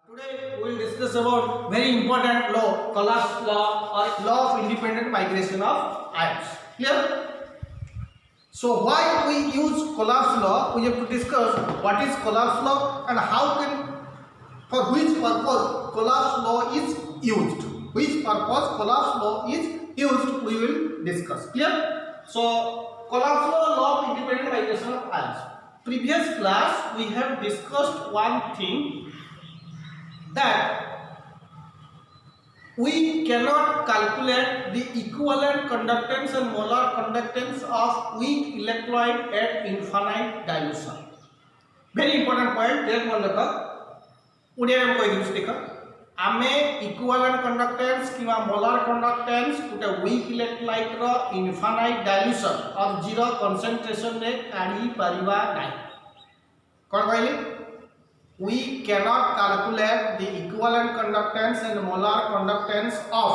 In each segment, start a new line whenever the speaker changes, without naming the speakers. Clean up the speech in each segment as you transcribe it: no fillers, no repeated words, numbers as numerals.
Today we will discuss about very important law, Colas law or law of independent migration of ions. Clear? So why we use Colas law? We have to discuss what is Colas law and how can, for which purpose Colas law is used. Which purpose Colas law is used, we will discuss. Clear? So Colas law of independent migration of ions. Previous class we have discussed one thing, that we cannot calculate the equivalent conductance and molar conductance of weak electrolyte at infinite dilution. Very important point. There one देखो उड़िया में कोई दूसरी देखो आमे equivalent conductance किंवा molar conductance उटे weak electrolyte रो infinite dilution और zero concentration ने काढ़ी परिवा नहीं. कौन कहली? We cannot calculate the equivalent conductance and molar conductance of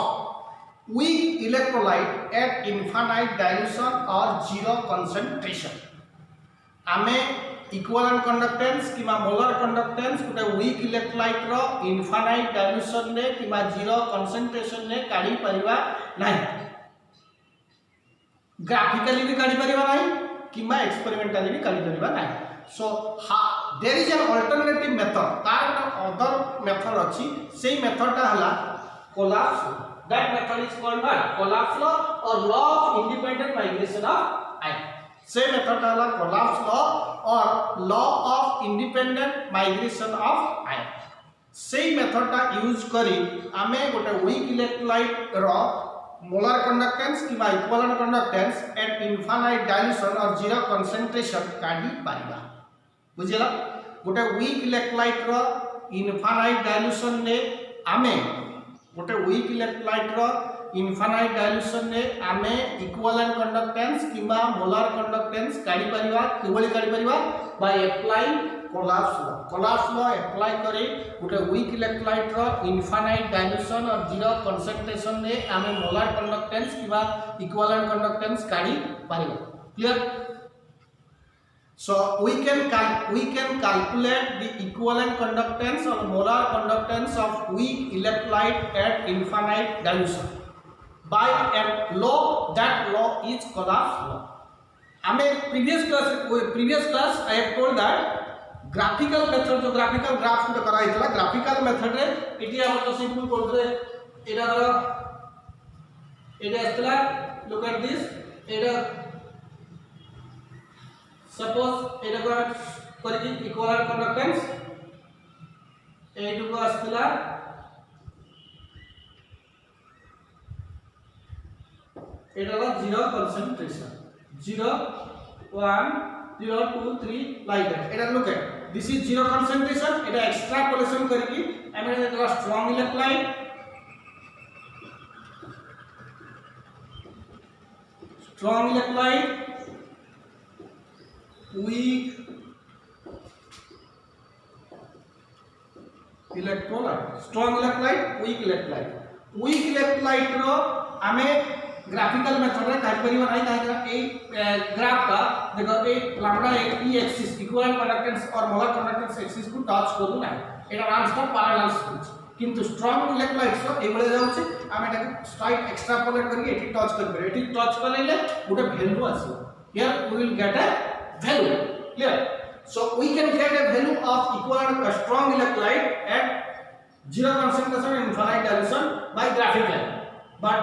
weak electrolyte at infinite dilution or zero concentration. आमे equivalent conductance keema molar conductance कुटे weak electrolyte रो infinite dilution ने किमा zero concentration ने काढ़ी परिवा नहीं. Graphically भी काढ़ी परिवा नहीं किमा experimentally भी काढ़ी परिवा नहीं. So there is an alternative method. That other method अच्छी. Same method टा हला Colas law. That method is called what? Colas law or law of independent migration of ion. Same method टा हला Colas law or law of independent migration of ion. Same method टा use करी आमे गोटे weak electrolyte रो molar conductance किमा equivalent conductance at infinite dilution or zero concentration काढ़ी पारिबा. बुझिला गोटे weak electrolyte रो infinite dilution ने आमे गोटे weak electrolyte रो infinite dilution ने आमे equivalent conductance keema molar conductance काढ़ी परिबा. केवली काढ़ी परिबा by applying Colas law. Colas law apply करे गोटे weak electrolyte रो infinite dilution और zero concentration ने आमे molar conductance किमा equivalent conductance काढ़ी परिबा. Clear? So we can calculate the equivalent conductance or molar conductance of weak electrolyte at infinite dilution by a law. That law is Colas law. हमें previous class I have told that graphical method जो graphical graph को कराई थला graphical method रे इटी हम तो simple करते एटा असला. Look at this. Etah suppose एटा को करी equivalent conductance एटु को असला एटा को zero concentration 0 1 0 2 3 like that. Etah look at this is zero concentration. Etah extrapolation करकी हमें एटा strong electrolyte weak electrolyte strong electrolyte weak electrolyte रो हमें ग्राफिकल मेथड रे काट परिबा नाही काहे ए ग्राफ का देखो ए लैम्डा ए एक्सिस इक्विवेलेंट कंडक्टेंस और मोलर कंडक्टेंस एक्सिस को टच करू नाही एटा रास्ता पैरेलल स्विच किंतु स्ट्रांग इलेक्ट्रोलाइट्स रो एबळे जाउछि हम एटा स्ट्राइट एक्सट्रापोलेट करके एठी टच करबे एठी टच करले गोटे वैल्यू आसी here we will get a value. Clear? So we can get a value of equivalent strong electrolyte at zero concentration and infinite dilution by graphical. But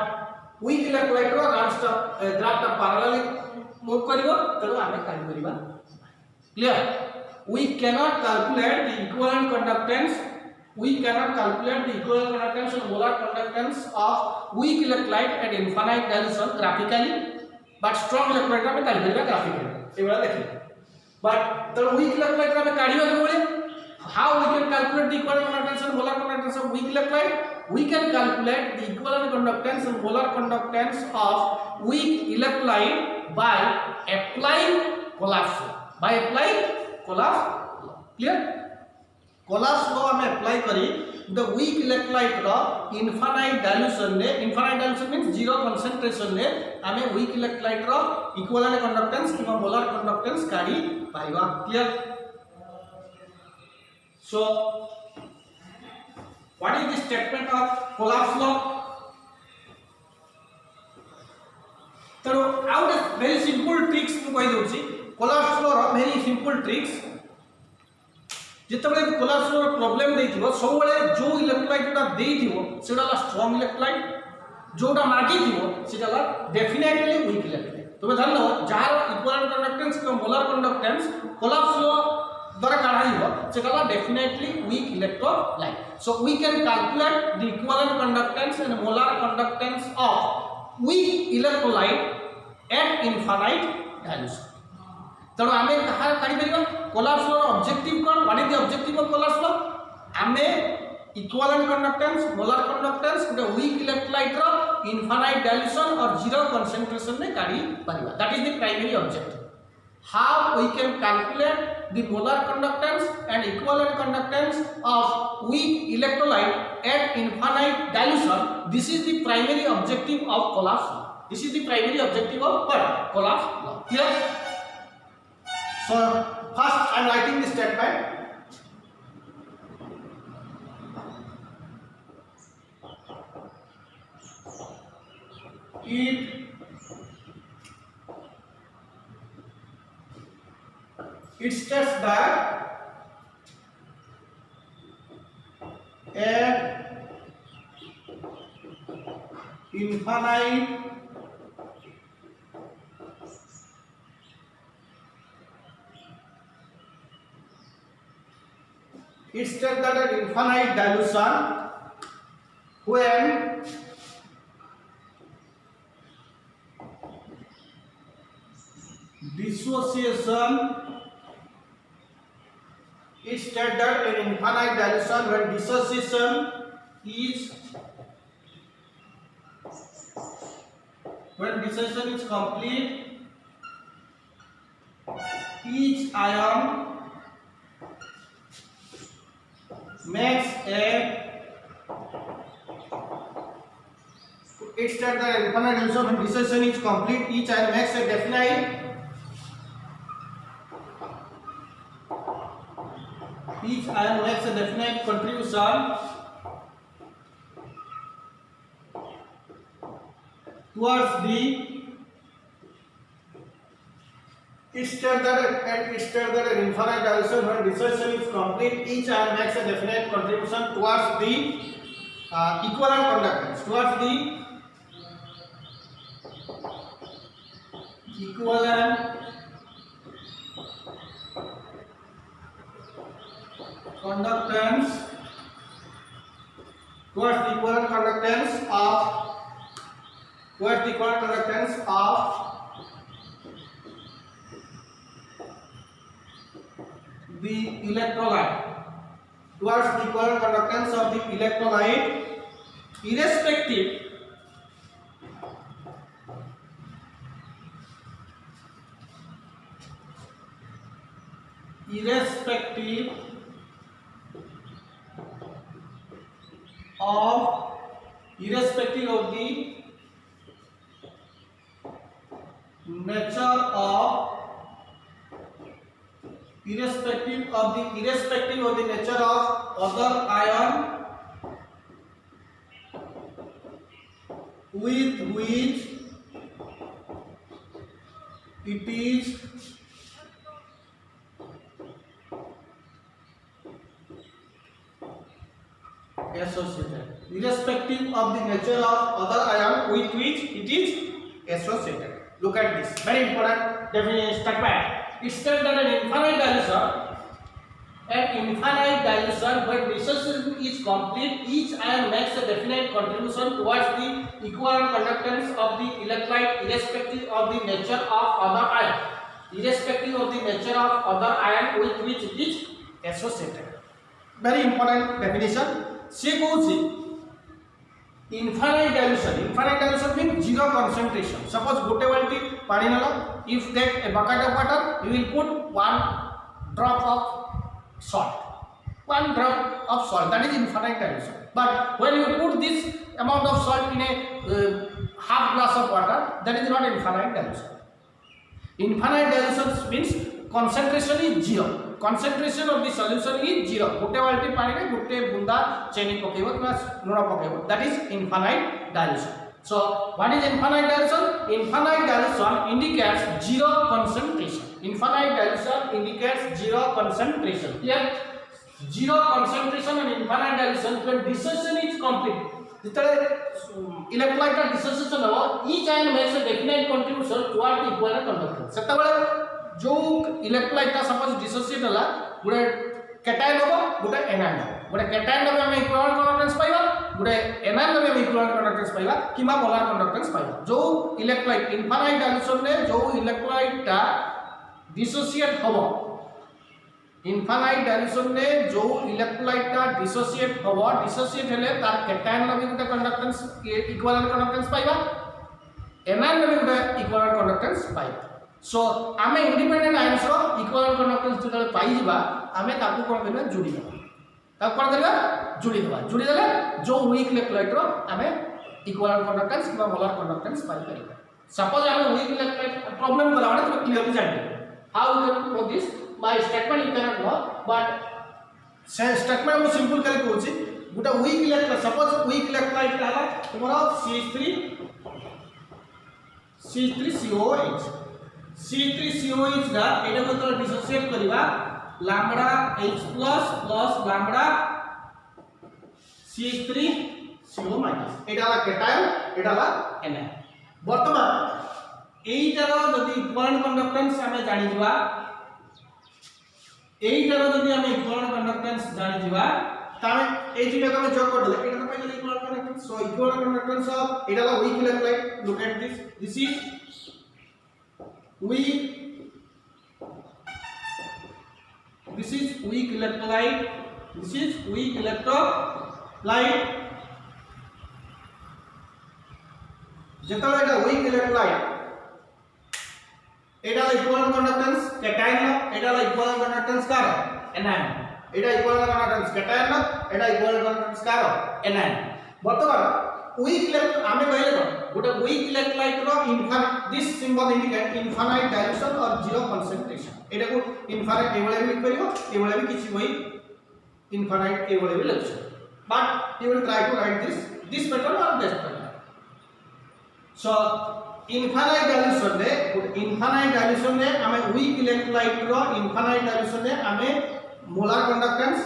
weak electrolyte ro graph ta parallel move karibo telo ame kali kariba. Clear? We cannot calculate the equivalent conductance. We cannot calculate the equivalent conductance and molar conductance of weak electrolyte at infinite dilution graphically, but strong electrolyte ame kali kariba graphically. But the weak electrolyte ame काढिबा केबळे how we can calculate the equivalent conductance and molar conductance of weak electrolyte? We can calculate the equivalent conductance and molar conductance of weak electrolyte by applying Colas law. By applying Colas law. Clear? Colas law हमें apply करी the weak electrolyte रो infinite dilution means zero concentration ने हमें weak electrolyte रो equivalent conductance किंवा molar conductance काढ़ी पारिबा. Clear? So What is the statement of collapse law? तेणु आउ वेरी सिंपल ट्रिक्स मु कहि दउची कोलाप्स लॉ रो वेरी सिंपल ट्रिक्स जितबे कोलाप्स लॉ प्रॉब्लम देथिबो सब बेले जो इलेक्ट्रोलाइट टा देथिबो सेटा ला स्ट्रांग इलेक्ट्रोलाइट जोटा मागी थिबो सेटा ला डेफिनेटली वीक इलेक्ट्रोलाइट तबे जानलो जार इक्विवेलेंट कंडक्टेंस को मोलर कंडक्टेंस कोलाप्स लॉ द्वारा काढाइबो सेटा ला definitely weak electrolyte so we can calculate the equivalent conductance and molar conductance of weak electrolyte at infinite dilution. तेणु आमे कहा काढी परिबा कोलाप्स लॉ ऑब्जेक्टिव कोन what is the objective of Kohlrausch law आमे इक्विवेलेंट कंडक्टेंस मोलर कंडक्टेंस गुटे weak electrolyte रो infinite dilution और जीरो कंसंट्रेशन में काढी परिबा that is the primary objective. How we can calculate the molar conductance and equivalent conductance of weak electrolyte at infinite dilution. This is the primary objective of collapse law. This is the primary objective of what? Collapse law. Clear? So first I am writing the statement. It states that at infinite dilution when dissociation it states that in infinite dilution when dissociation is complete, each ion makes a it states that in infinite dilution when dissociation is complete, each ion makes a definite contribution towards the it states that in infinite dilution when dissociation is complete, each ion makes a definite contribution towards the equivalent conductance, towards the equivalent conductance towards the equivalent conductance of the electrolyte, towards the equivalent conductance of the electrolyte irrespective of the nature of other ion with which it is associated, irrespective of the nature of other ion with which it is associated. Look at this, very important definition statement. It states that an infinite dilution when dissociation is complete, each ion makes a definite contribution towards the equivalent conductance of the electrolyte irrespective of the nature of other ion with which it is associated. Very important definition. से कहूँ infinite dilution means zero concentration. Suppose गोटे बाल्टी पानी नलो, if take a bucket of water, you will put one drop of salt. That is infinite dilution. But when you put this amount of salt in a half glass of water, that is not infinite dilution. Infinite dilution means concentration is zero. concentration of the solution is 0 गोटे बाल्टी पानी रे गोटे बुंदा चीनी पकेबो कि लूण पकेबो that is infinite dilution. So what is infinite dilution? Infinite dilution indicates zero concentration. Infinite dilution indicates zero concentration. Here zero concentration and infinite dilution when dissociation is complete. जितने electrolyte का dissociation हो each ion makes a definite contribution toward the equivalent conductance. सेटा बड़े जो electrolyte का suppose dissociate होला गुड़े cation होगा गुड़े एनायन होगा गुड़े कैटायन में हमें इक्विवेलेंट कंडक्टेंस पाइबा गुड़े एनायन में हमें इक्विवेलेंट कंडक्टेंस पाइबा किमा मोलार कंडक्टेंस पाइबा जो इलेक्ट्रोलाइट इनफाइनाइट डायल्यूशन में जो इलेक्ट्रोलाइट टा डिसोसिएट होबो इनफाइनाइट डायल्यूशन में जो इलेक्ट्रोलाइट टा डिसोसिएट होबो डिसोसिएट हेले तार कैटायन में गुटे कंडक्टेंस इक्विवेलेंट कंडक्टेंस पाइबा एनायन में गुटे इक्विवेलेंट कंडक्टेंस पाइबा. सो आमे इंडिपेंडेंट आयन्स रो इक्विवेलेंट कंडक्टेंस जतले पाई जिबा आमे ताकू कोन करबा जोड़ी देबा ताकू कोन करबा जोड़ी देले जो वीक इलेक्ट्रोलाइट रो आमे इक्विवेलेंट कंडक्टेंस किबा मोलार कंडक्टेंस पाई परिबा. सपोज आमे वीक इलेक्ट्रोलाइट प्रॉब्लम करा माने तो क्लियरली जानि how you can know this by statement you can know but say statement मु सिंपल करे कहूची गुटा weak electrolyte suppose weak electrolyte हला तुमरा C3COH C3COH गा एटा को तो डिसोसिएट करबा lambda H plus plus lambda CH3CO minus एटा ला कैटायन एटा ला एनायन. वर्तमान एइटार जदि इक्विवेलेंट कंडक्टेंस हमें जानि दिबा एइटार जदि हमें इक्विवेलेंट कंडक्टेंस जानि दिबा तामे ए दुटा को जोग कर देले एटा तो पाइले equivalent conductance. So equivalent conductance of एटा ला weak electrolyte look at this is weak this is weak electrolyte this is weak electrolyte जेतले एटा weak electrolyte एटा इक्विवेलेंट कंडक्टेंस कैटायन नो एटा इक्विवेलेंट कंडक्टेंस कार एनायन एटा इक्विवेलेंट कंडक्टेंस कैटायन नो एटा इक्विवेलेंट कंडक्टेंस कार एनायन. वर्तमान weak electrolyte आमे कहले कोन गोटे weak electrolyte रो infinite this symbol indicate infinite dilution or zero concentration. एटा को infinite एवले भी लिख परिबो एवले भी किछि होई infinite एवले भी लिख but you will try to write this pattern or this pattern. So infinite dilution ने आमे weak electrolyte रो infinite dilution ने आमे molar conductance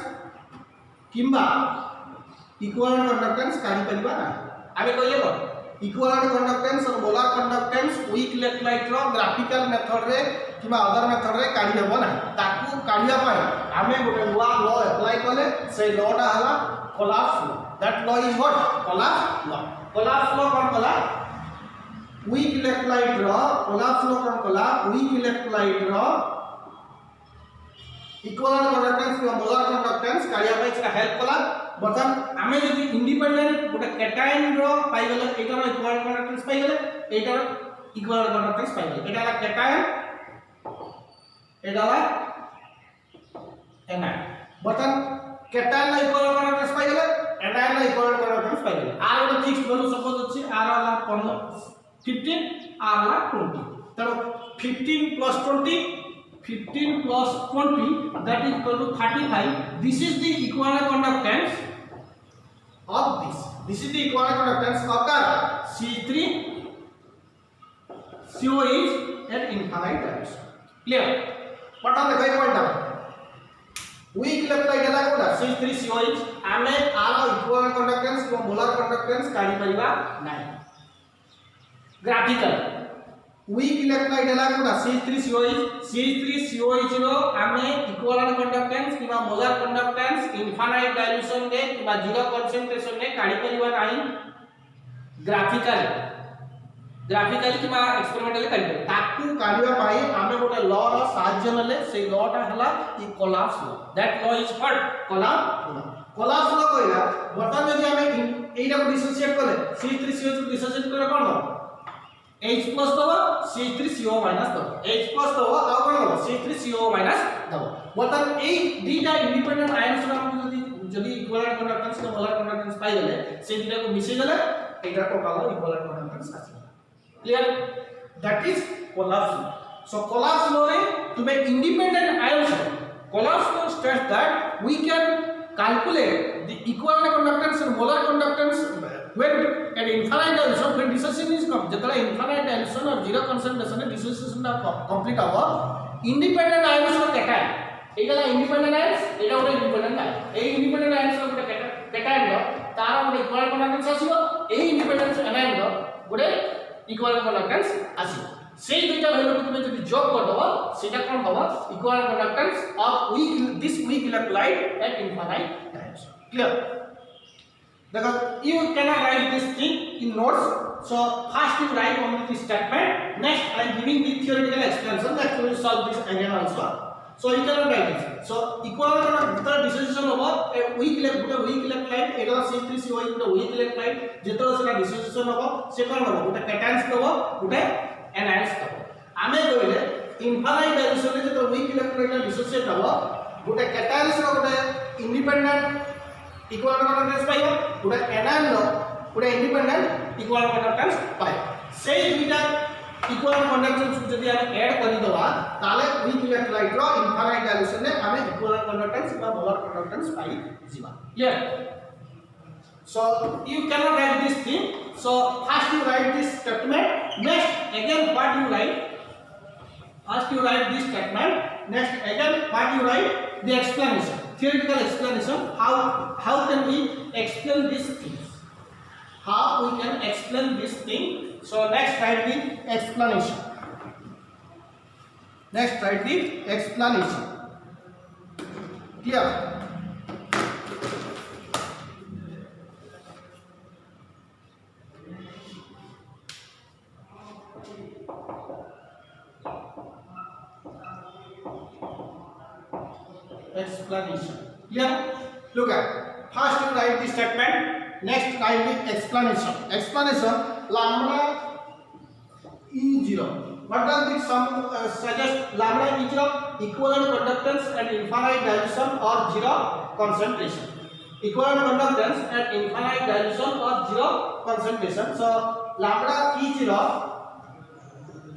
किंबा equivalent conductance काढी परिबा ना आमे कहले को इक्विवेलेंट कंडक्टेंस और मोलार कंडक्टेंस वीक इलेक्ट्रोलाइट रो ग्राफिकल मेथड रे किबा अदर मेथड रे काढी हेबो ना ताकू काढिया पाए आमे गोटे नुवा लॉ अप्लाई करले से लॉ टा हला Kohlrausch law. That law is what Kohlrausch law. Kohlrausch law कोन कला वीक इलेक्ट्रोलाइट रो कोलाप्स लॉ कोन कला वीक इलेक्ट्रोलाइट रो इक्विवेलेंट कंडक्टेंस किबा मोलार कंडक्टेंस काढिया पाए इसका हेल्प कला. बर्तमान आमे जदि इंडिपेंडेंट गोटे कैटायन रो पाई गेले एटार इक्विवेलेंट कंडक्टेंस पाई गेले एटार इक्विवेलेंट कंडक्टेंस पाई गेले एटाला कैटायन एटाला एनायन. बर्तमान कैटायन ला इक्विवेलेंट कंडक्टेंस पाई गेले एनायन ला इक्विवेलेंट कंडक्टेंस पाई गेले आर गोटे फिक्स्ड वैल्यू सपोज अछि आर वाला 15 आर ला 20 तरो 15 plus 20 that is equal to 35. This is the equivalent conductance of this is the equivalent conductance of the C3COH at infinite dilution. Clear? What are the five point down weak electrolyte la कोडा C3COH आमे are equivalent conductance को molar conductance काढी परिबा नाही. Graphical weak electrolyte ला कोडा C3COH रो आमे equivalent conductance किबा molar conductance infinite dilution ने किबा जीरो कंसंट्रेशन ने काढी परिबा नाही. ग्राफिकली किबा एक्सपेरिमेंटली काढी ताकू काढिबा पाई आमे गोटे लॉ रो साहाय्य नले से लॉ टा हला इ collapse law. That law is what Kohlrausch law कहला. बर्तमान जदि आमे एटा को डिसोसिएट करले C3COH को डिसोसिएट करे कोन हो H plus दबो C3CO minus दबो H plus दबो आ कोन दबो C3CO minus दबो. बर्तमान ए दुटा इंडिपेंडेंट आयन्स रो हम जदि इक्विवेलेंट कंडक्टेंस के मोलार कंडक्टेंस पाई गेले से दुटा को मिसि गेले एटा टोटल इक्विवेलेंट कंडक्टेंस आसी. Clear? That is collapse law. So collapse law रे तुमे independent ions Kolavsky states that we can calculate the equivalent conductance and molar conductance when at infinite dilution, when dissociation is jatala infinite dilution or zero concentration dissociation complete hour independent ions or cation एगला independent ions एटा गोटे independent ion ए independent ions रो गोटे cation रो तार गोटे equivalent conductance आसीबो ए independent anion रो गोटे equivalent conductance आसीबो से दुईटा value को तुमे जदि जोग कर दबो सेटा कोन होबो equivalent conductance of this weak electrolyte at infinite dilution clear देखो you cannot write this thing in notes so first you write only this statement next I am giving the theoretical explanation that we will solve this again also so you cannot write this so equivalent conductor dissociation होबो a weak electrolyte एगला C3COH गोटे weak electrolyte जेतो सेटा dissociation होबो से कोन होबो गोटे cations होबो गोटे anions होबो आमे कहले infinite dilution रे जेतो weak electrolyte dissociate होबो गोटे cations रो गोटे independent equivalent conductance पाइबो गोटे anion रो गोटे independent equivalent conductance पाइबो से दुईटा equivalent conductance जदि हम ऐड करि दवा ताले weak electrolyte रो infinite dilution ने हमें equivalent conductance बा molar conductance पाइ जिबा clear so you cannot write this thing so first you write this statement next again what you write first you write this statement next again what you write the explanation theoretical explanation how can we explain these things how we can explain this thing so next write the explanation clear explanation clear look at first you write the statement next write the explanation lambda E0 what does this sum suggest lambda E0 equivalent conductance at infinite dilution or zero concentration equivalent conductance at infinite dilution or zero concentration so lambda E0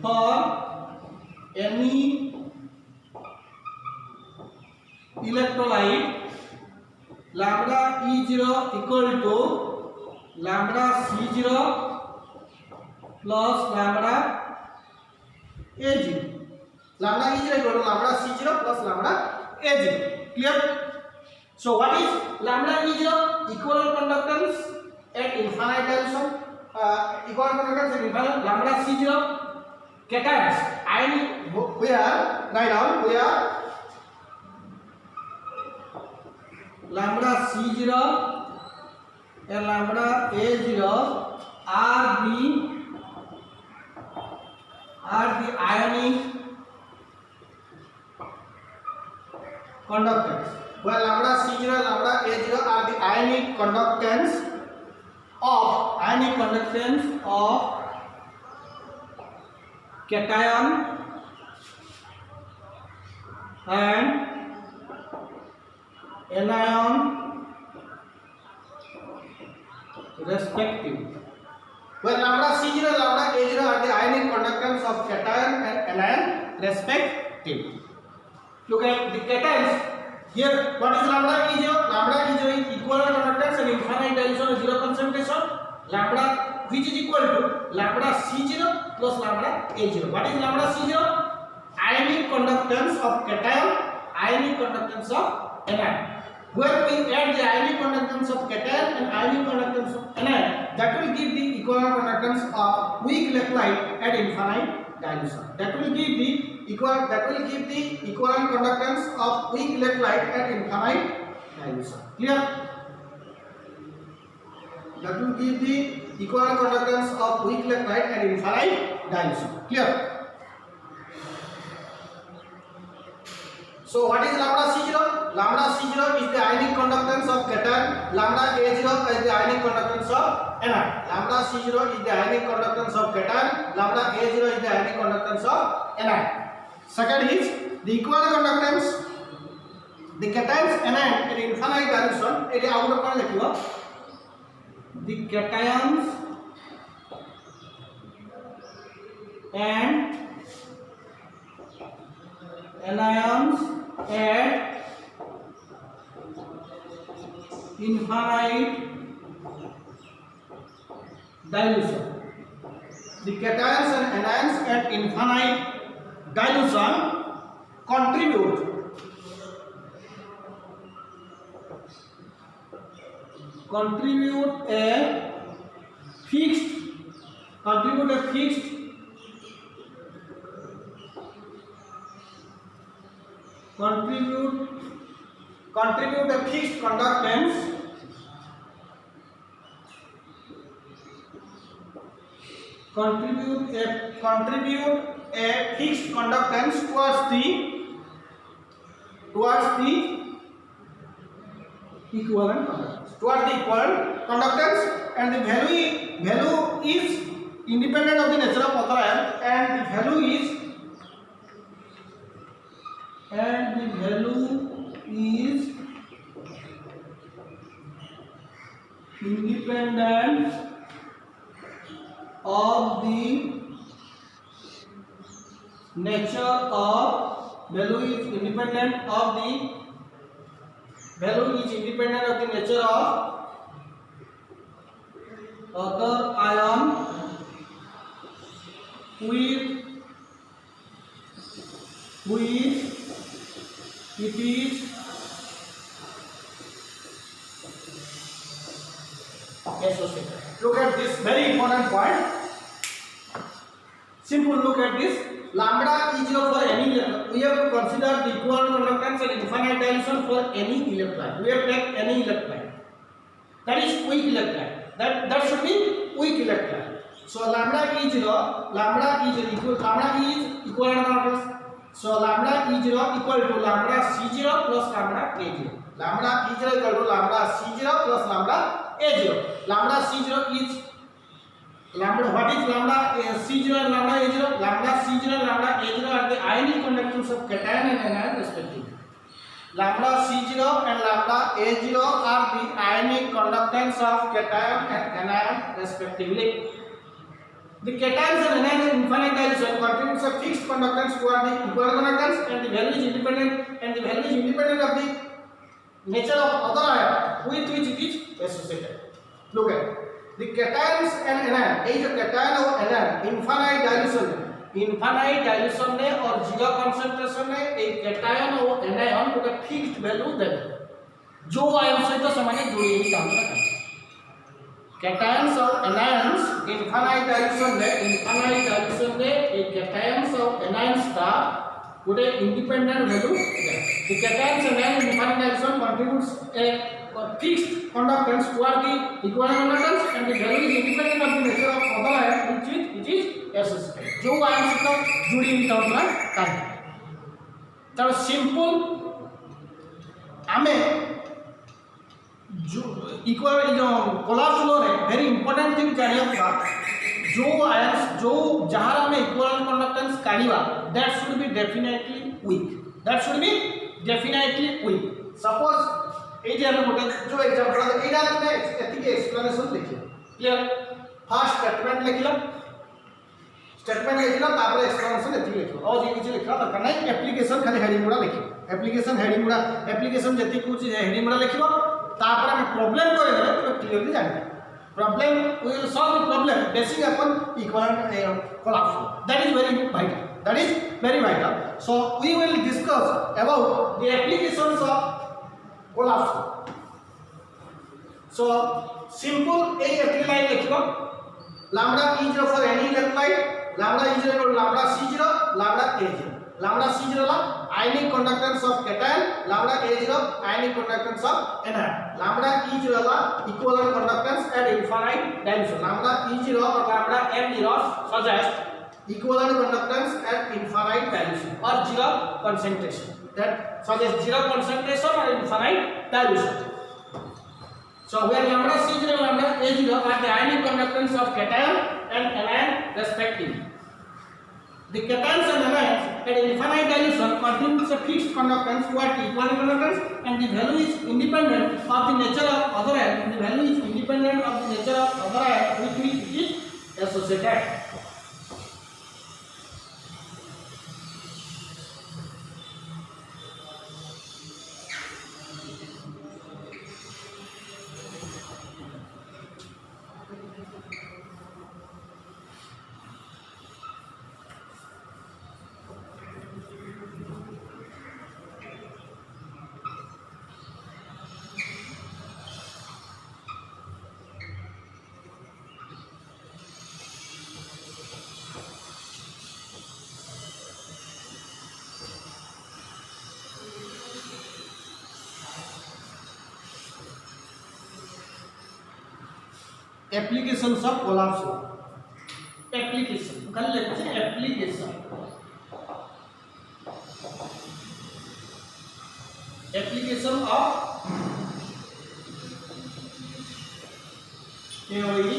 for any electrolyte lambda E0 equal to lambda C0 plus lambda A0 lambda E0 equal to lambda C0 plus lambda A0 clear so what is lambda E0 equivalent conductance at infinite dilution equivalent conductance at infinite lambda C0 cations ion where write down where lambda C0 and lambda A0 are the ionic conductance where lambda C0 and lambda A0 are the ionic conductance of cation and anion respective where lambda C0 and lambda A0 are the ionic conductance of cation and anion respective look at the cations here what is lambda E0 is equivalent conductance and infinite dilution of zero concentration lambda which is equal to lambda C0 plus lambda A0 what is lambda C0 ionic conductance of cation ionic conductance of anion where we add the ionic conductance of cation and ionic conductance of anion that will give the equivalent conductance of weak electrolyte at infinite dilution that will give the equivalent conductance of weak electrolyte at infinite dilution clear that will give the equivalent conductance of weak electrolyte at infinite dilution clear so what is lambda C0 lambda C0 is the ionic conductance of cation lambda A0 is the ionic conductance of anion lambda C0 is the ionic conductance of cation lambda A0 is the ionic conductance of anion second is the equivalent conductance the cations anion at infinite dilution एटी आउट कोन लिखिबो the cations and anions at infinite dilution. The cations and anions at infinite dilution contribute a fixed conductance towards the equivalent conductance, and the value is independent of the nature of other ion, and the value is independent of the nature of other ion with it is associated. Look at this very important point. Simple look at this. Lambda E0 for any electron. We have to consider the equivalent conductance and infinite dilution for any electron. We have to take any electron. That is weak electron. That should be weak electron. So lambda E0 is equivalent conductance. So lambda E0 equal to lambda C0 plus lambda A0. Lambda E0 equal to lambda C0 plus lambda A0. Lambda C0 is what is lambda C0 and lambda A0? Lambda C0 and lambda A0 are the ionic conductance of cation and anion respectively. Lambda C0 and lambda A0 are the ionic conductance of cation and anion respectively. The cations and anions in infinite dilution contributes a fixed conductance toward the equivalent conductance, and the value is independent of the nature of other ion with which it is associated. Look at the cations and anion. ये जो cation और anion infinite dilution में और zero concentration में एक cation और anion को एक fixed value देंगे जो आयन से तो समान जुड़ी हुई काम करता है. Cations और anions infinite dilution में एक cations और anions का पूरे independent value देंगे. The cations and anions infinite dilution contributes a fixed conductance toward the equivalent conductance, and the value is independent of the nature of other ion which it is associated. जो ion से तो जुड़ी हुई काम करता है. तो simple हमें जो इक्वल जो कोलाप्स फ्लो है वेरी इंपोर्टेंट थिंग जानिए होगा जो आयंस जो जहां में इक्विवेलेंट कंडक्टेंस काढिवा that should be definitely weak suppose ए जे हम गोटे जो एग्जांपल एटा तुमे एतिके एक्सप्लेनेशन लिखियो क्लियर फर्स्ट स्टेटमेंट लिखिलो तापर एक्सप्लेनेशन एतिके लिखियो और जे किछ लिखला दरकार नै एप्लीकेशन खाली हेडिंग गुडा लिखियो एप्लीकेशन जति कुछ हेडिंग गुडा लिखियो तापर हम प्रॉब्लम करे तो क्लियरली जानि problem we will solve the problem basic अपन equivalent Kohlrausch that is very vital so we will discuss about the applications of Kohlrausch so simple ए एप्लाई लिखिबो lambda E0 for any electrolyte lambda E0 equal to lambda C0 lambda A0 lambda C0 la ionic conductance of cation, lambda A0 ionic conductance of anion. Lambda E0 la equivalent conductance at infinite dilution. Lambda E0 or lambda M0 suggest equivalent conductance at infinite dilution or zero concentration. That suggests zero concentration or infinite dilution. So where lambda C0 and lambda A0 are the ionic conductance of cation and anion respectively. The cations and anions at infinite dilution contributes a fixed conductance toward equivalent conductance, and the value is independent of the nature of other ion. With which it is associated. applications of collapse law. Application খালি লেখছে application of theory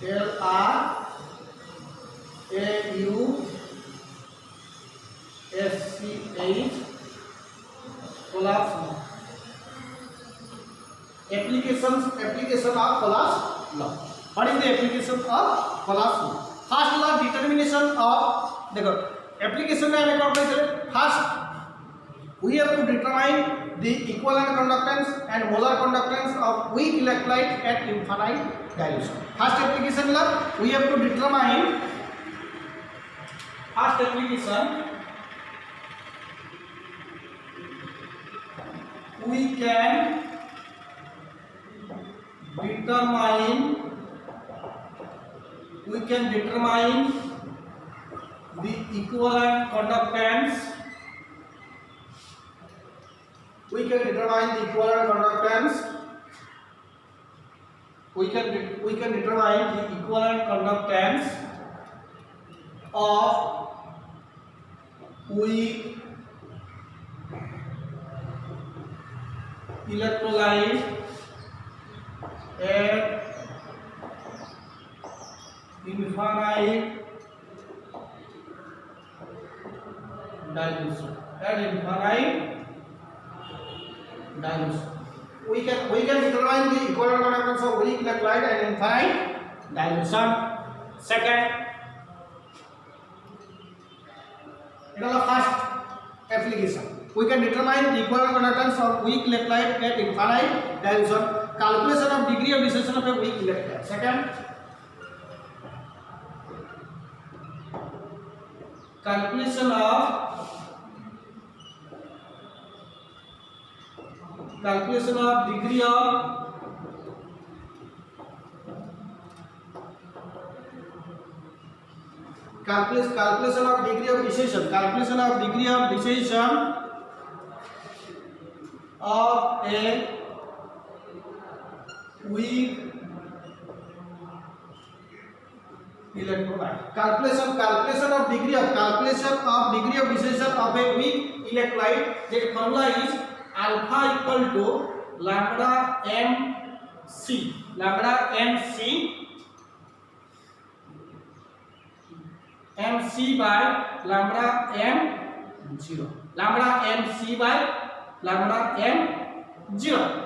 LRAUSCH collapse law. Application of collapse law. What is the application of collapse law? First law determination of देखो application में हमें कौन पढ़े first we have to determine the equivalent conductance and molar conductance of weak electrolyte at infinite dilution. First application law we have to determine first application we can determine the equivalent conductance. We can determine the equivalent conductance. We can determine the equivalent conductance of weak electrolyte at infinite dilution. We can determine the equivalent conductance of weak electrolyte at infinite dilution. Second, it is the first application. We can determine the equivalent conductance of weak electrolyte at infinite dilution. Calculation of degree of dissociation of a weak electrolyte. Second, calculation of degree of calculation of degree of dissociation of a weak electrolyte. Calculation of degree of dissociation of a weak electrolyte. The formula is alpha equal to lambda mc by lambda m0. Lambda mc by lambda m0.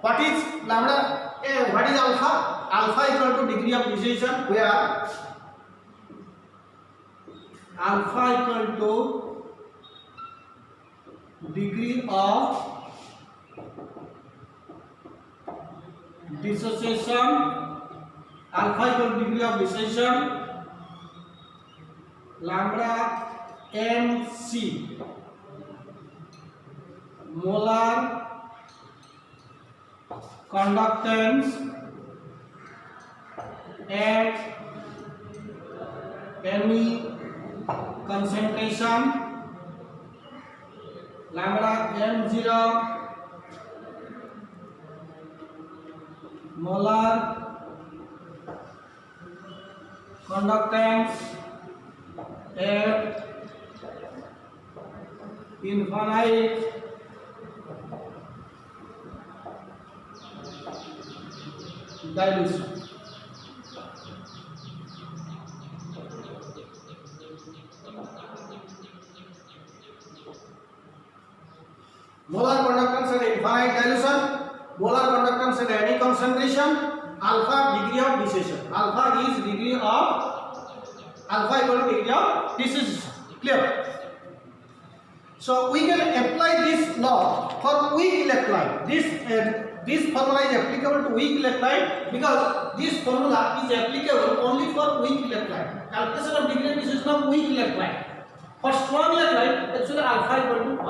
What is lambda? What is alpha? Alpha equal to degree of dissociation, where alpha equal to degree of dissociation, lambda mc molar conductance at any concentration, lambda m0 molar conductance at infinite dilution. Molar conductance at infinite dilution, molar conductance at any concentration, alpha degree of dissociation. Alpha equal to degree of dissociation. Clear? So we can apply this law for weak electrolyte. This formula is applicable to weak electrolyte because this formula is applicable only for weak electrolyte. Calculation of degree of dissociation of weak electrolyte. For strong electrolyte, actually alpha equal to 1.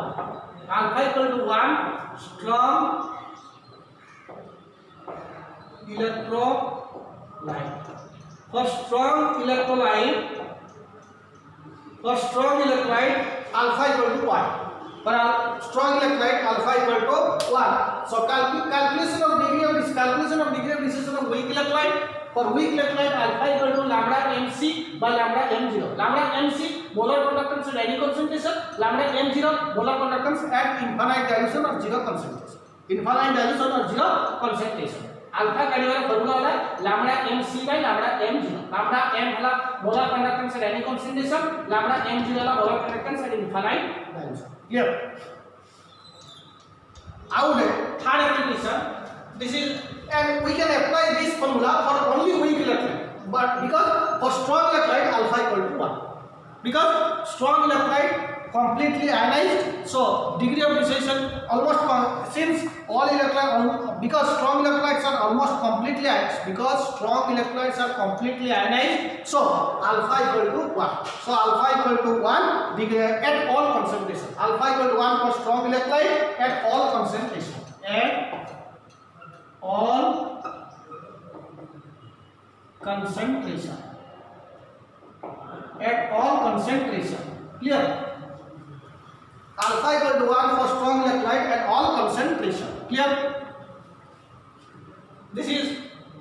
Alpha equal to 1, strong electrolyte. For strong electrolyte, alpha equal to 1. but strong electrolyte alpha equal to 1. So calculation of degree of dissociation of weak electrolyte. For weak electrolyte alpha equal to lambda mc by lambda m0. Lambda mc molar conductance at any concentration, lambda m0 molar conductance at infinite dilution or zero concentration. Infinite dilution or zero concentration. Alpha काढिबार formula होला lambda mc by lambda m0. Lambda m होला molar conductance at any concentration, lambda m0 होला molar conductance at infinite dilution. Clear? Out third application, this is, and we can apply this formula for only weak electrolyte, but because for strong electrolyte alpha equal to 1, because strong electrolyte completely ionized, so degree of dissociation almost since all electrolytes, because strong electrolytes are almost completely ionized, so alpha equal to 1. So alpha equal to 1 degree at all concentration. Alpha equal to 1 for strong electrolyte at all concentration. At all concentration. At all concentration. Clear? Alpha equal to 1 for strong electrolyte at all concentration. Clear? This is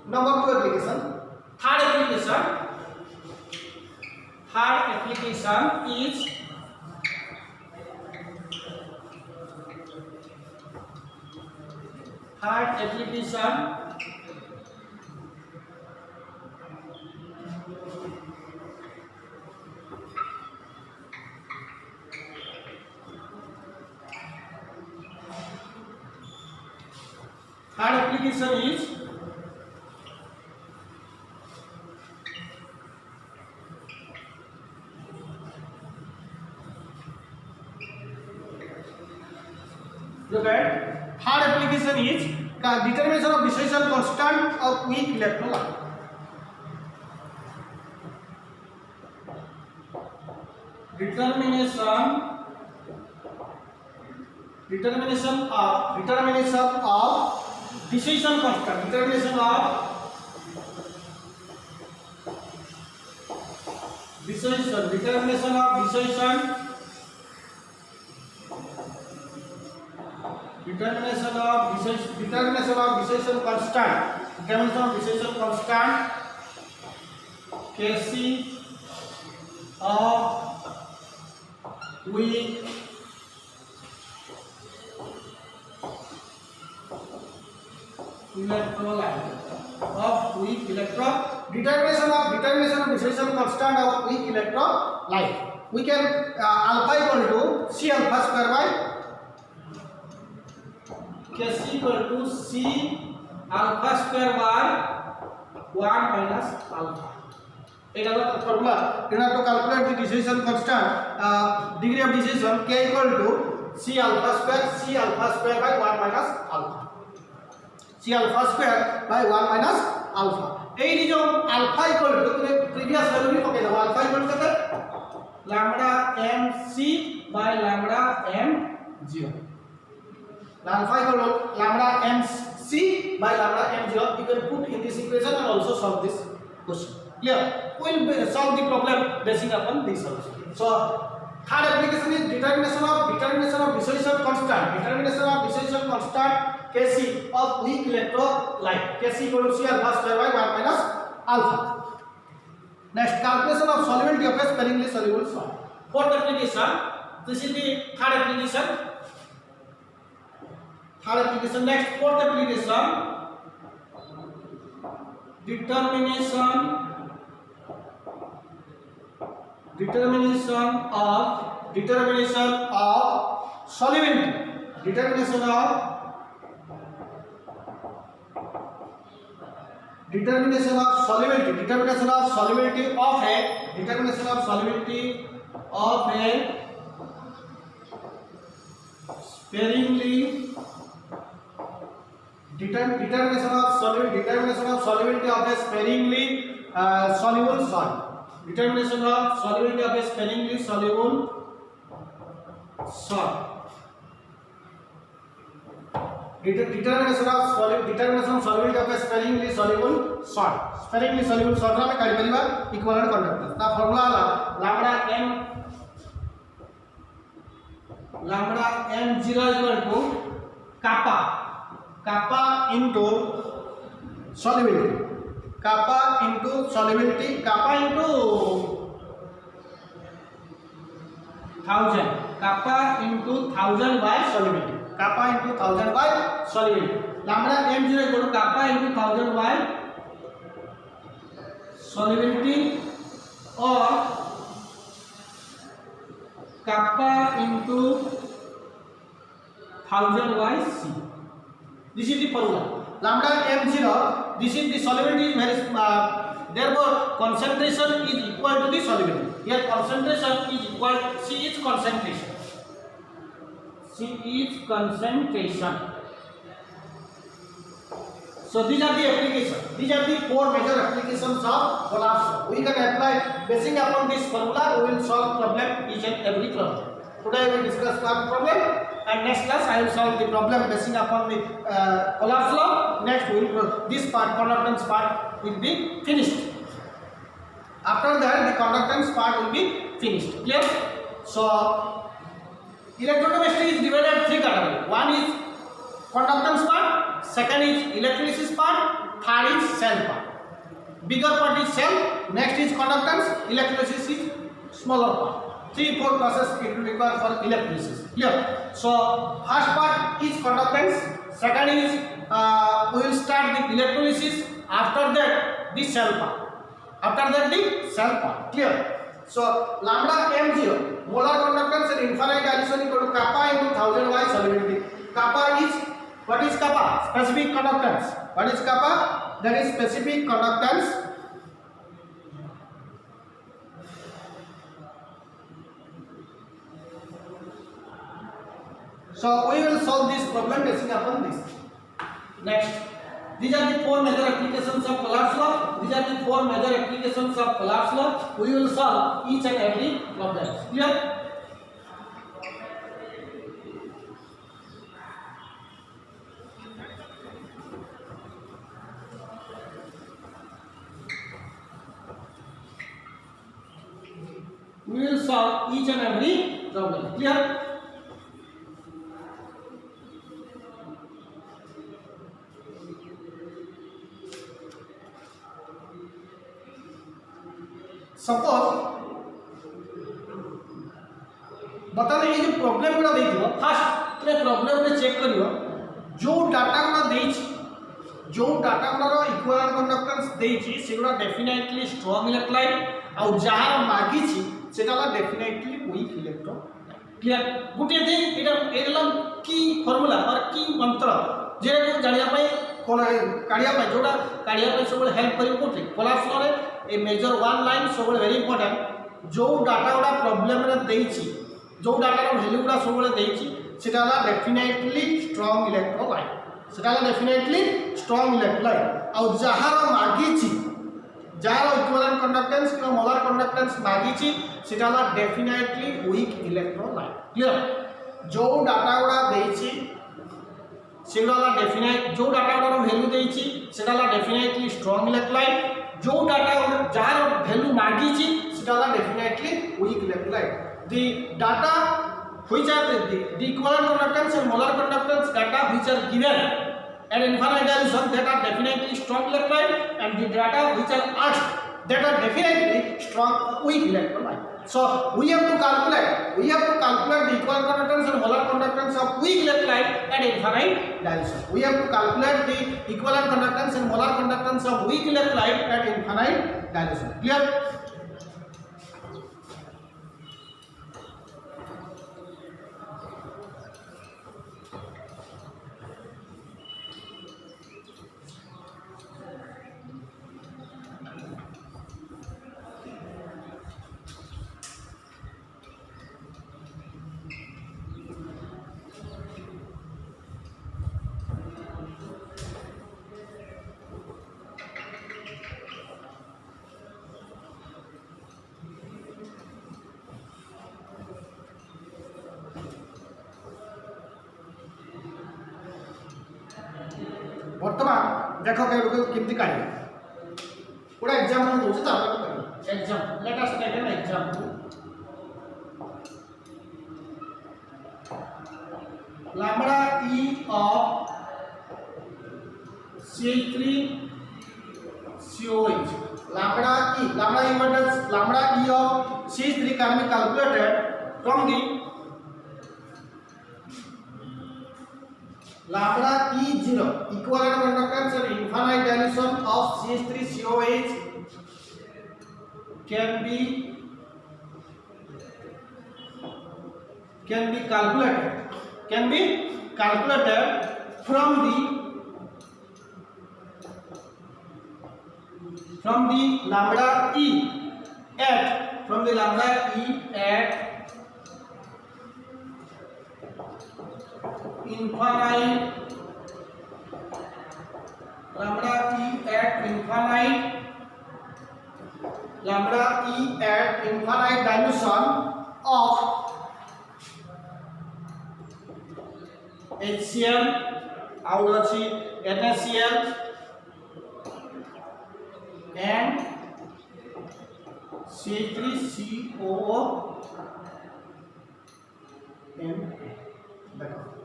number 2 application. Third application is look at third application is determination of dissociation constant of weak electrolyte. Determination of dissociation constant. Determination of dissociation constant Kc of weak electrolyte. Determination of dissociation constant of weak electrolyte. We can alpha equal to C alpha square by Kc equal to C alpha square by 1 minus alpha. It is the formula. In order to calculate the dissociation constant, degree of dissociation K equal to C alpha square by 1 minus alpha. C alpha square by 1 minus alpha. ये जो alpha equal to previous value भी पके दो. Alpha equal to कितना? Lambda mc by lambda m0. Alpha equal to lambda mc by lambda m0. You can put in this equation and also solve this question. Clear? We will solve the problem basing upon this also. So third application is determination of dissociation constant. Determination of dissociation constant Kc of weak electrolyte. Kc equal to C alpha square by 1 minus alpha. Next, calculation of solubility of a sparingly soluble solid. Fourth application. This is the third application. Next, fourth application. Determination of solubility. Determination of solubility of a sparingly determination of solubility of a sparingly soluble solid. Determination of solubility of a sparingly soluble solid. Determination of solubility of a sparingly soluble solid. Sparingly soluble solid में काढ़ी परिवा equivalent conductance. ता formula La lambda m lambda m0 equal to kappa into solubility, kappa into 1000 kappa into 1000 by solubility, lambda m0 equal to kappa into 1000 by solubility or kappa into 1000 by c. This is the formula. Lambda m0, this is the solubility is very therefore concentration is equal to the solubility. Here concentration is equal, c is concentration, so these are the applications, these are the four major applications of collapse law. We can apply basing upon this formula. We will solve problem, each and every problem. Today we will discuss one problem, and next class I will solve the problem basing upon the collapse law. Next we will this part, conductance part, will be finished. After that the conductance part will be finished. Clear? So electrochemistry is divided into three categories. One is conductance part, second is electrolysis part, third is cell part. Bigger part is cell, next is conductance, electrolysis is smaller part. 3-4 process it will require for electrolysis. Clear? So first part is conductance, second is we will start the electrolysis, after that the cell part, Clear? So lambda m0, molar conductance and infinite dilution equal to kappa into 1000 by solubility. Kappa is, what is kappa? Specific conductance. What is kappa? That is specific conductance. So we will solve this problem basing upon this. Next, these are the four major applications of collapse law. We will solve each and every problem. Clear? We will solve each and every problem. Clear? Suppose बताने ये जो problem गुड़ा देथिबो, first ते problem रे check करियो जो data गुड़ा देछि, जो डाटा गुड़ा इक्विवेलेंट कंडक्टेंस देछि सेगुड़ा डेफिनेटली स्ट्रांग इलेक्ट्रोलाइट आ जहार मागिछि सेटाला डेफिनेटली वीक इलेक्ट्रोन. क्लियर? गुटे दिन एगलम की फार्मूला और की मंत्र जे को जानिया पय कोन काढिया पय जोडा काढिया पय सब हेल्प करियो कोठे कोलाप्स रे ए मेजर वन लाइन सब वेरी इंपोर्टेंट. जो डाटा गुड़ा प्रॉब्लम रे देछि, जो डाटा रो वैल्यू गुड़ा सब देछि सेटाला डेफिनेटली स्ट्रांग इलेक्ट्रोलाइट, आ जहार मागिछि जार इक्विवेलेंट कंडक्टेंस कि मोलार कंडक्टेंस मागिछि सेटाला डेफिनेटली वीक इलेक्ट्रोलाइट. क्लियर? जो डाटा गुड़ा देछि सेटाला डेफिनेट, जो डाटा गुड़ा वैल्यू देछि सेटाला डेफिनेटली स्ट्रांग इलेक्ट्रोलाइट, जो डाटा जार वैल्यू मागिछि सेटाला definitely weak electrolyte. The data which are the equivalent conductance and molar conductance data which are given at infinite dilution, that are definitely strong electrolyte, and the data which are asked, that are definitely strong weak electrolyte. So we have to calculate the equivalent conductance and molar conductance of weak electrolyte at infinite dilution. We have to calculate the equivalent conductance and molar conductance of weak electrolyte at infinite dilution. Clear? बर्तमान देख केमती काढ़ गोटे example दूसरे example let us take an example lambda e of CH3COH. Lambda e what is lambda e of CH3 can be calculated from the lambda E0 equivalent conductance and infinite dilution of CH3COH can be calculated from the lambda e at infinite dilution of HCl out of NaCl and CH3COO and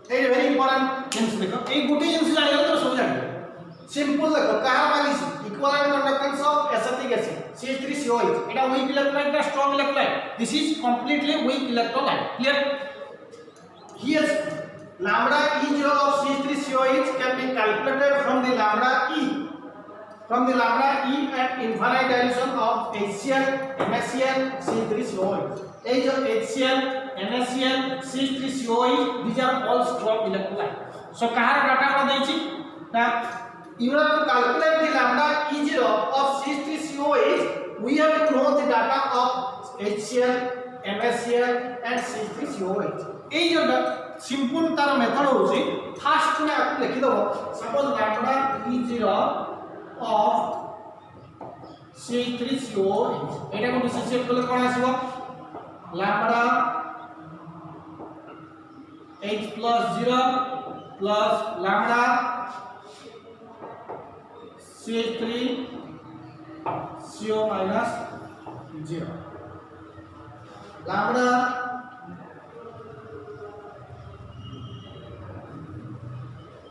ये very important जिनिस देखो ए गुटे जिनिस जानि तो सब जानि simple देखो कहा मानिस equivalent conductance of acetic acid CH3COH Etah weak electrolyte का strong electrolyte this is completely week electrolyte clear here lambda E0 of CH3COH can be calculated from the lambda E at infinite dilution of HCl, NaCl, CH3COH. ये जो HCl, NaCl, CH3COH these are all strong electrolyte. So कहाँ data को देइछि ना you have to calculate the lambda E0 of CH3COH. We have to know the data of HCl, NaCl and CH3COH. ये जो simple तार method होछि fast में आप लिखि दबो suppose lambda E0 of CH3COH एटा को डिफरेंशिएट करले कोन आसीबो lambda H + 0 plus lambda CH3CO - 0 lambda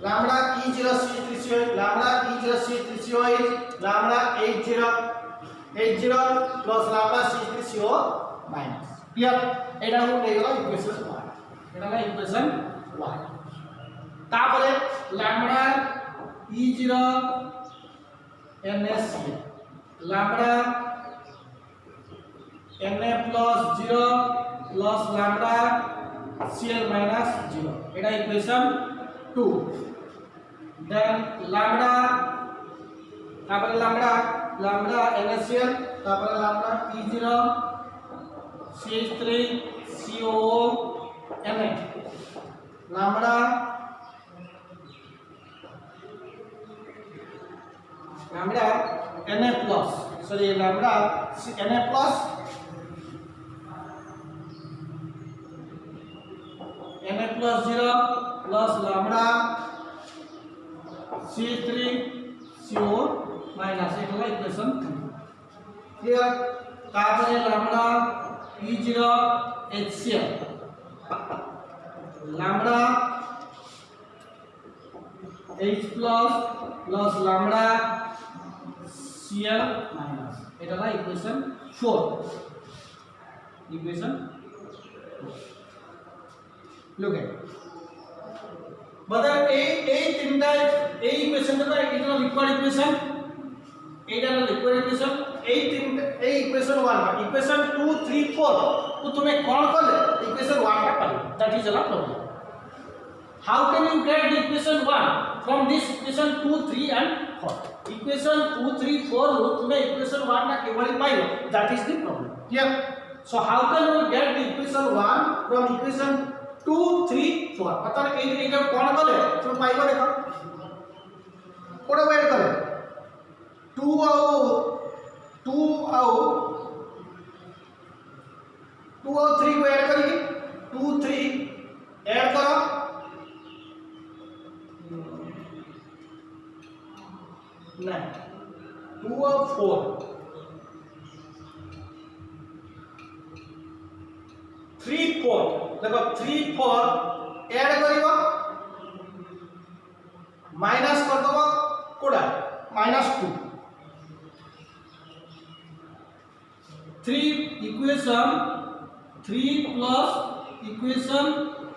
lambda E0 CH3COH lambda E0 CH3COH lambda H0 plus lambda CH3CO minus clear एटा को देगला इक्वेशन 1 एटा ला इक्वेशन 1 तापरे lambda E0 NaCl lambda Na plus 0 plus lambda Cl minus 0 Etah equation 2 then lambda NaCl lambda E0 CH3COO Na lambda Na plus sorry lambda Na plus Na plus 0 plus lambda CH3CO minus it is equation 3 clear तापरे lambda E0 HCl lambda H plus lambda Cl minus it is equation 4 look at मतलब ए तीनटा ए equation देखो एटा liquid equation एटा liquid equation ए तीनटा ए equation 1 equation 2 3 4 तो तुम्हें कोन करले equation 1 का पाई that is a problem how can you get the equation 1 from this equation 2 3 and 4 equation 2 3 4 रो तुम्हें इक्वेशन 1 ना केवल पाइलो that is the problem clear so how can you get the equation 1 from equation 2 3 4 मतलब एटा कोन करले तुम पाइबो देखो कोड वेट करे 2 और 3 को ऐड करेंगे 2 3 ऐड करो नहीं 2 और 4 3 4 देखो 3 4 ऐड करियो माइनस कर दबो कोडा -2 3 equation 3 plus equation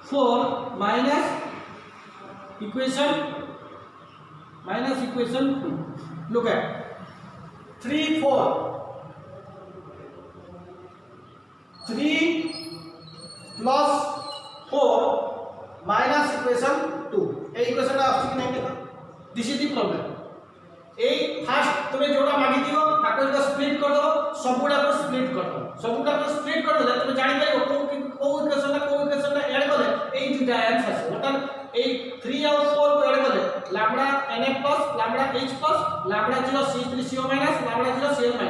4 minus equation 2 look at 3 4 3 plus 4 minus equation 2 A equation आछि कि नहीं देखो this is the problem A fast तुमे जोड़ा मागी दियो ताको इटा स्प्लिट कर दो सबुडा को स्प्लिट कर दो तुमे जानि पाइबो को इक्वेशन ना ऐड करे ए दुटा आंसर आसे मतलब ए 3 और 4 को ऐड करे lambda na plus lambda h plus lambda 0 c3 co minus lambda 0 cl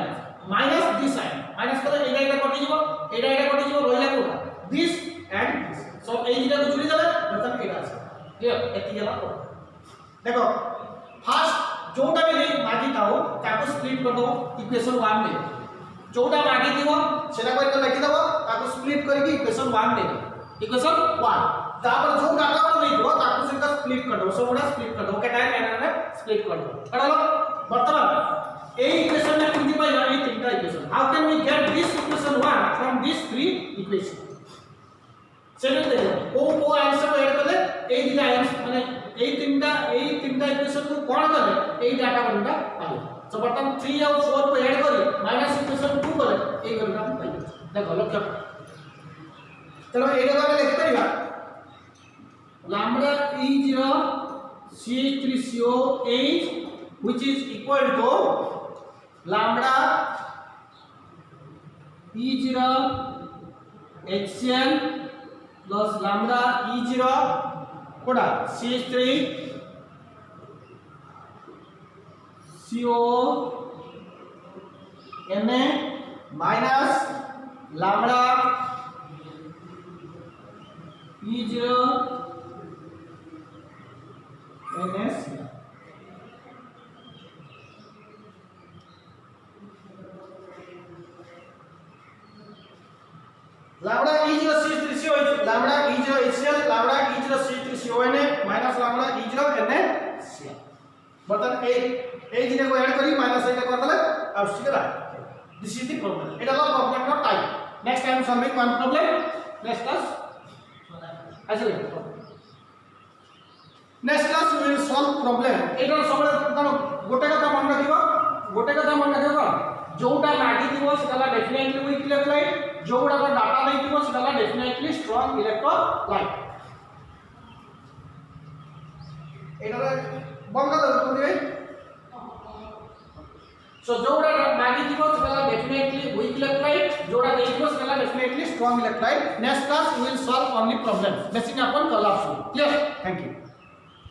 minus this sign minus करे एटा कटि जीवो रोइला कोडा दिस एंड दिस सो ए दुटा को जोड़ी देले मतलब एटा आसे क्लियर एति जला को देखो फास्ट जोटा भी मागी ताओ ताको स्प्लिट कर दो इक्वेशन 1 में जोटा मागी दिवो सेटा कर लिखि दबो ताको स्प्लिट करके इक्वेशन 1 दे इक्वेशन 1 तापर जो डाटा को देइबो ताको सेटा स्प्लिट कर दो सबुडा स्प्लिट कर दो ओके टाइम एना स्प्लिट कर दो करलो वर्तमान ए इक्वेशन में किंती पाइबा ए तीनटा equation how can we get this equation 1 from this 3 equation सेटा देखो को आंसर को ऐड करले ए दिटा आंसर माने ए तीनटा इक्वेशन को कोन करले ए डाटा कोनटा पाइबो सो बटन 3 और 4 को ऐड करी माइनस इक्वेशन 2 करे ए करना पाइबो देखो लक्ष्य चलो एटा को लिख परिबा lambda e0 ch3co8 which is equal to lambda e0 hcl plus lambda e0 कोडा ch3 co na minus lambda e0 ns lambda e0 c3co8 lambda e0 hcl lambda e0 c3cona minus lambda e0 ncl बर्तन ए दिने को add करी minus एटा कर देले अब सीधा this is the problem एटा लो प्रॉब्लम का type next time solving one problem next class आइले next class we will solve problem एटा सबले गोटे कथा मन रखिबो जोटा लागी दिबो सेटा डेफिनेटली वीक इलेक्ट्रोलाइट जोटा को डाटा नै दिबो सेटा डेफिनेटली स्ट्रांग इलेक्ट्रोलाइट एटा बंगा दो दिए सो जोड़ा मागी दिबो सेटा डेफिनेटली वीक इलेक्ट्रोलाइट जोड़ा देइबो सेटा definitely strong electrolyte next class we will solve only problem basic upon call of clear thank you